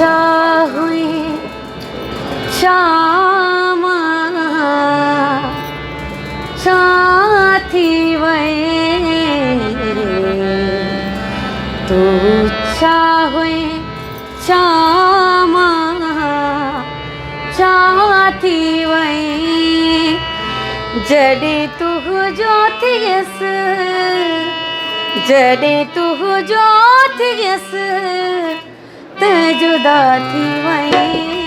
हुई श्यामा साथी वही तू हुई श्यामा साथी वही जडे तू ज्योतियस जडे तू ज्योतियस ते जुदा थी वही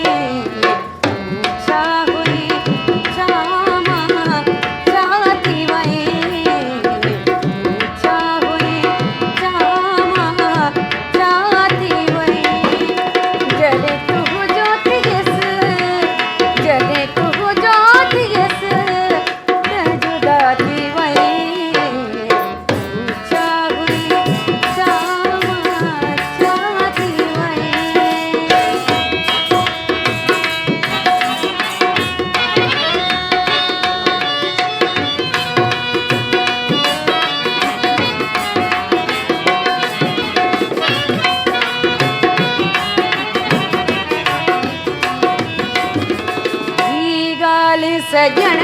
सजन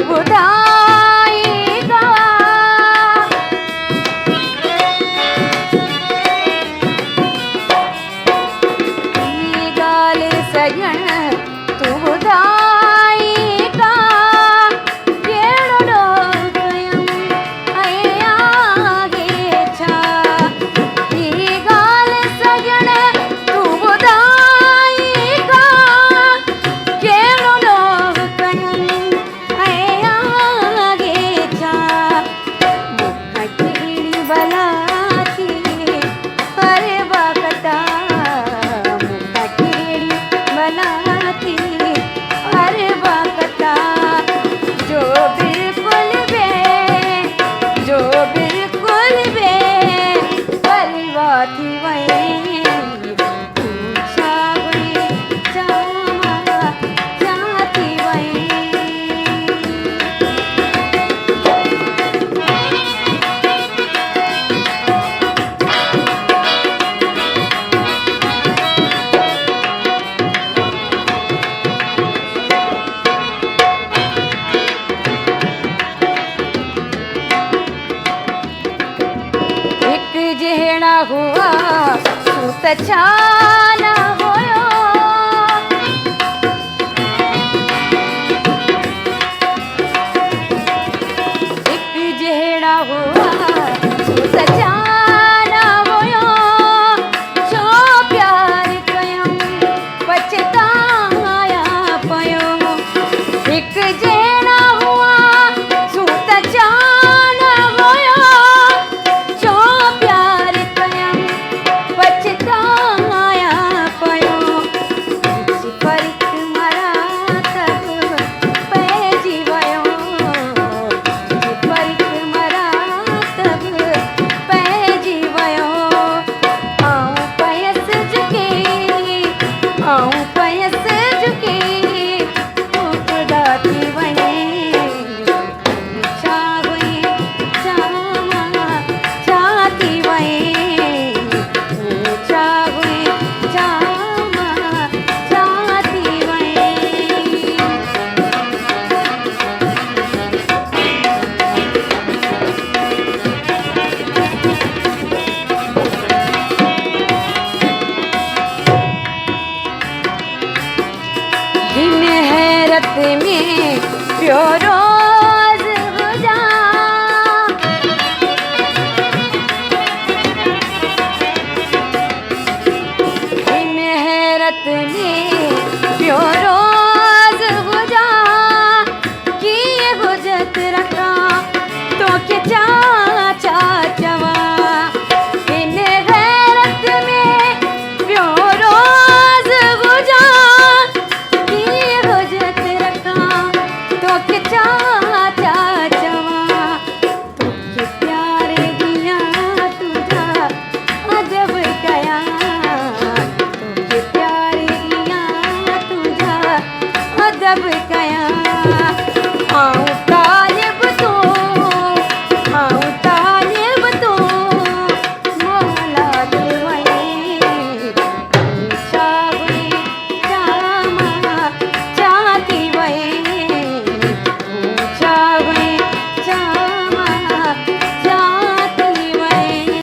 बुधाएगा गाल सजन तू बुधाएगा केड़ो डोगयम आगे छा गाल सजन तू बुधाएगा केड़ो जेड़ा हुआ सूत छाना होयो एक जेड़ा हुआ सूत छाना होयो जो प्यार कयम पछताया पयो एक जेड़ा हुआ सूत छाना होयो में प्योरो बुझा इन हैरत में